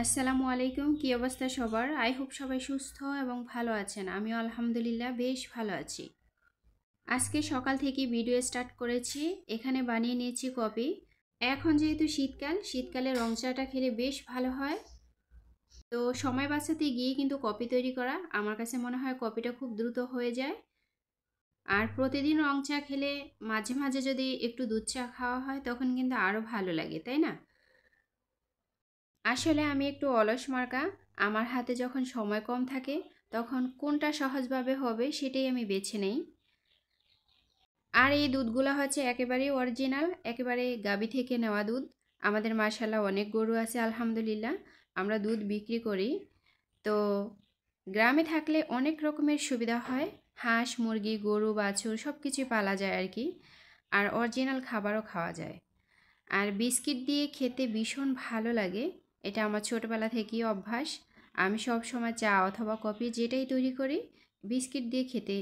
আসসালামু আলাইকুম। কি অবস্থা সবার? আই হোপ সবাই সুস্থ এবং ভালো আছেন। আমিও আলহামদুলিল্লাহ বেশ ভালো আছি। আজকে সকাল থেকে ভিডিও স্টার্ট করেছি। এখানে বানিয়ে নিয়েছি কফি। এখন যেহেতু শীতকালে রং চাটা খেলে বেশ ভালো হয়। তো সময় বাঁচাতে গিয়ে কিন্তু কফি তৈরি করা আমার কাছে মনে হয় কফিটা খুব দ্রুত হয়ে যায়। আর প্রতিদিন রং চা খেলে মাঝে মাঝে যদি একটু দুধ চা খাওয়া হয় তখন কিন্তু আরও ভালো লাগে, তাই না? আসলে আমি একটু অলস মার্কা। আমার হাতে যখন সময় কম থাকে তখন কোনটা সহজভাবে হবে সেটাই আমি বেছে নেই। আর এই দুধগুলো হচ্ছে একেবারেই অরিজিনাল, একেবারে গাভী থেকে নেওয়া দুধ। আমাদের মাশাআল্লাহ অনেক গরু আছে আলহামদুলিল্লাহ। আমরা দুধ বিক্রি করি। তো গ্রামে থাকলে অনেক রকমের সুবিধা হয়। হাঁস, মুরগি, গরু, বাছুর সব কিছুই পালা যায় আর কি। আর অরিজিনাল খাবারও খাওয়া যায়। আর বিস্কিট দিয়ে খেতে ভীষণ ভালো লাগে। এটা আমার ছোটোবেলা থেকেই অভ্যাস। আমি সব সময় চা অথবা কফি যেটাই তৈরি করি বিস্কিট দিয়ে খেতে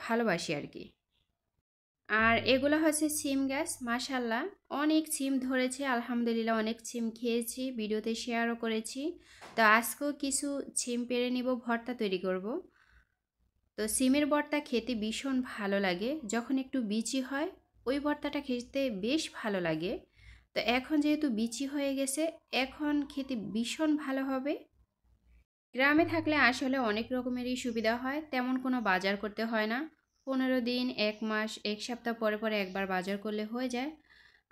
ভালোবাসি আর কি। আর এগুলো হচ্ছে সিম গাছ, মাশাল্লাহ অনেক সিম ধরেছে আলহামদুলিল্লাহ, অনেক সিম খেয়েছি, ভিডিওতে শেয়ারও করেছি। তো আজকেও কিছু সিম পেড়ে নিব, ভর্তা তৈরি করব। তো সিমের ভর্তা খেতে ভীষণ ভালো লাগে, যখন একটু বিচি হয় ওই ভর্তাটা খেতে বেশ ভালো লাগে। তো এখন যেহেতু বিচি হয়ে গেছে, এখন খেতে ভীষণ ভালো হবে। গ্রামে থাকলে আসলে অনেক রকমেরই সুবিধা হয়, তেমন কোনো বাজার করতে হয় না। 15 দিন, 1 মাস, 1 সপ্তাহ পরে পরে একবার বাজার করলে হয়ে যায়।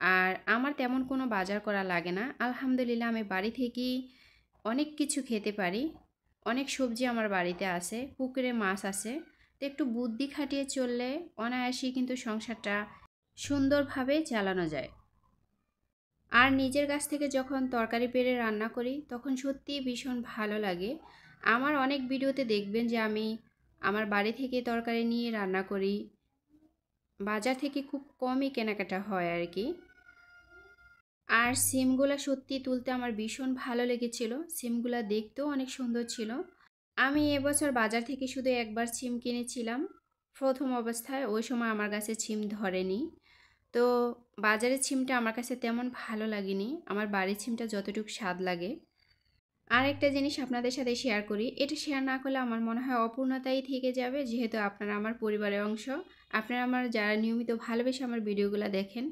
আর আমার তেমন কোনো বাজার করা লাগে না আলহামদুলিল্লাহ। আমি বাড়ি থেকেই অনেক কিছু খেতে পারি। অনেক সবজি আমার বাড়িতে আছে, পুকুরে মাছ আছে। তো একটু বুদ্ধি খাটিয়ে চললে অনায়াসেই কিন্তু সংসারটা সুন্দরভাবে চালানো যায়। আর নিজের কাছ থেকে যখন তরকারি পেড়ে রান্না করি তখন সত্যিই ভীষণ ভালো লাগে। আমার অনেক ভিডিওতে দেখবেন যে আমি আমার বাড়ি থেকে তরকারি নিয়ে রান্না করি। বাজার থেকে খুব কমই কেনাকাটা হয় আর কি। আর সিমগুলা সত্যি তুলতে আমার ভীষণ ভালো লেগেছিল। সিমগুলা দেখতেও অনেক সুন্দর ছিল। আমি এবছর বাজার থেকে শুধু একবার সিম কিনেছিলাম প্রথম অবস্থায়, ওই সময় আমার কাছে সিম ধরেনি। তো বাজারের সিমটা আমার কাছে তেমন ভালো লাগেনি, আমার বাড়ির সিমটা যতটুকু স্বাদ লাগে। আর একটা জিনিস আপনাদের সাথে শেয়ার করি, এটা শেয়ার না করলে আমার মনে হয় অপূর্ণতাই থেকে যাবে, যেহেতু আপনারা আমার পরিবারের অংশ। আপনারা আমার যারা নিয়মিত ভালোবেসে আমার ভিডিওগুলো দেখেন,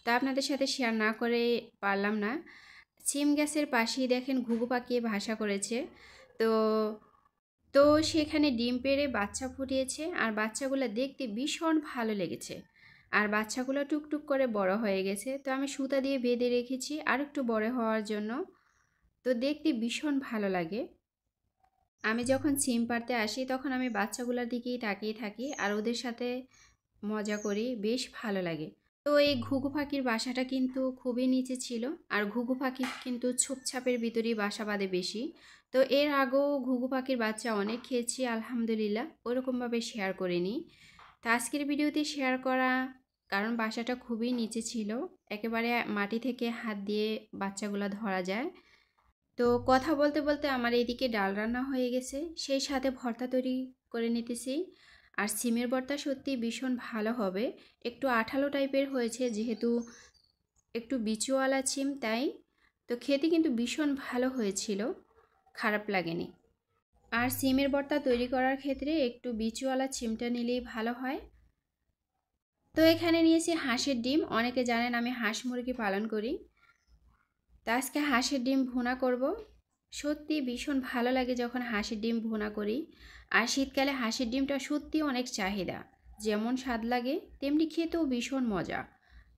তা আপনাদের সাথে শেয়ার না করে পারলাম না। সিম গাছের পাশেই দেখেন ঘুঘু পাকিয়ে বাসা করেছে। তো তো সেখানে ডিম পেড়ে বাচ্চা ফুটিয়েছে, আর বাচ্চাগুলো দেখতে ভীষণ ভালো লেগেছে। আর বাচ্চাগুলো টুকটুক করে বড় হয়ে গেছে, তো আমি সুতা দিয়ে বেঁধে রেখেছি আর একটু বড় হওয়ার জন্য। তো দেখতে ভীষণ ভালো লাগে। আমি যখন সিম পাড়তে আসি তখন আমি বাচ্চাগুলোর দিকেই তাকিয়ে থাকি আর ওদের সাথে মজা করি, বেশ ভালো লাগে। তো এই ঘুঘু পাখির বাসাটা কিন্তু খুবই নিচে ছিল, আর ঘুঘু পাখি কিন্তু ছোপছাপের ভিতরেই বাসা বাঁধে বেশি। তো এর আগেও ঘুঘু পাখির বাচ্চা অনেক খেয়েছি আলহামদুলিল্লাহ, ওরকমভাবে শেয়ার করিনি। তো আজকের ভিডিওতে শেয়ার করা, কারণ বাসাটা খুবই নিচে ছিল, একেবারে মাটি থেকে হাত দিয়ে বাচ্চাগুলো ধরা যায়। তো কথা বলতে বলতে আমার এইদিকে ডাল রান্না হয়ে গেছে, সেই সাথে ভর্তা তৈরি করে নিতেছি। আর সিমের ভর্তা সত্যি ভীষণ ভালো হবে। একটু আঠালো টাইপের হয়েছে যেহেতু একটু বিচুওয়ালা সিম, তাই। তো খেতে কিন্তু ভীষণ ভালো হয়েছিল, খারাপ লাগেনি। আর সিমের ভর্তা তৈরি করার ক্ষেত্রে একটু বিচুওয়ালা সিমটা নিলেই ভালো হয়। তো এখানে নিয়েছি হাঁসের ডিম। অনেকে জানেন আমি হাঁস মুরগি পালন করি। তা আজকে হাঁসের ডিম ভুনা করব। সত্যি ভীষণ ভালো লাগে যখন হাঁসের ডিম ভুনা করি। আর শীতকালে হাঁসের ডিমটা সত্যি অনেক চাহিদা, যেমন স্বাদ লাগে তেমনি খেতেও ভীষণ মজা,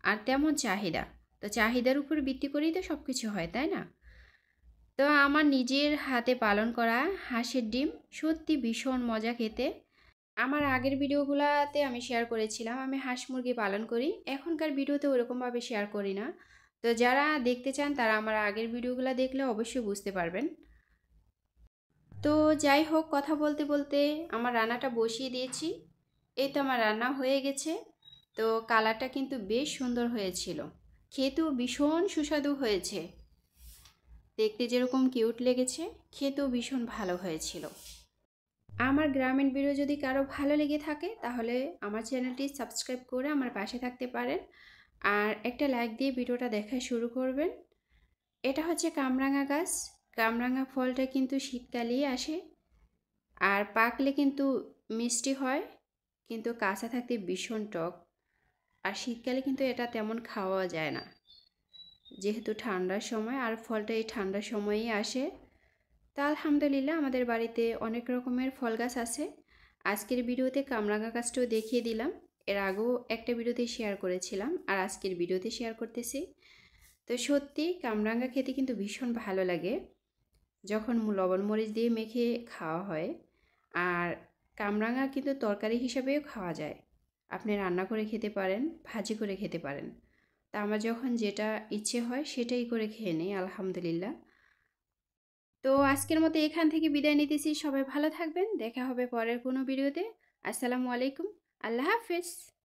আর তেমন চাহিদা। তো চাহিদার উপর ভিত্তি করেই তো সব কিছু হয়, তাই না? তো আমার নিজের হাতে পালন করা হাঁসের ডিম সত্যি ভীষণ মজা খেতে। আমার আগের ভিডিওগুলোতে আমি শেয়ার করেছিলাম আমি হাঁস মুরগি পালন করি, এখনকার ভিডিওতে ওরকমভাবে শেয়ার করি না। তো যারা দেখতে চান তারা আমার আগের ভিডিওগুলো দেখলে অবশ্যই বুঝতে পারবেন। তো যাই হোক, কথা বলতে বলতে আমার রান্নাটা বসিয়ে দিয়েছি। এই তো আমার রান্না হয়ে গেছে। তো কালারটা কিন্তু বেশ সুন্দর হয়েছিল, খেতেও ভীষণ সুস্বাদু হয়েছে। দেখতে যেরকম কিউট লেগেছে, খেতেও ভীষণ ভালো হয়েছিল। আমার গ্রামীণ ভিডিও যদি কারো ভালো লেগে থাকে তাহলে আমার চ্যানেলটি সাবস্ক্রাইব করে আমার পাশে থাকতে পারেন, আর একটা লাইক দিয়ে ভিডিওটা দেখা শুরু করবেন। এটা হচ্ছে কামরাঙা গাছ। কামরাঙা ফলটা কিন্তু শীতকালেই আসে, আর পাকলে কিন্তু মিষ্টি হয়, কিন্তু কাঁচা থাকতে ভীষণ টক। আর শীতকালে কিন্তু এটা তেমন খাওয়া যায় না, যেহেতু ঠান্ডার সময়, আর ফলটা এই ঠান্ডার সময়েই আসে। তা আলহামদুলিল্লাহ আমাদের বাড়িতে অনেক রকমের ফল গাছ আছে। আজকের ভিডিওতে কামরাঙা গাছটাও দেখিয়ে দিলাম, এর আগেও একটা ভিডিওতে শেয়ার করেছিলাম, আর আজকের ভিডিওতে শেয়ার করতেছি। তো সত্যি কামরাঙা খেতে কিন্তু ভীষণ ভালো লাগে যখন লবণ মরিচ দিয়ে মেখে খাওয়া হয়। আর কামরাঙা কিন্তু তরকারি হিসাবেও খাওয়া যায়, আপনি রান্না করে খেতে পারেন, ভাজি করে খেতে পারেন। তা আমার যখন যেটা ইচ্ছে হয় সেটাই করে খেয়ে নিই আলহামদুলিল্লাহ। তো আজকের মতো এখান থেকে বিদায় নিতেছি, সবাই ভালো থাকবেন, দেখা হবে পরের কোনো ভিডিওতে। আসসালামু আলাইকুম, আল্লাহ হাফেজ।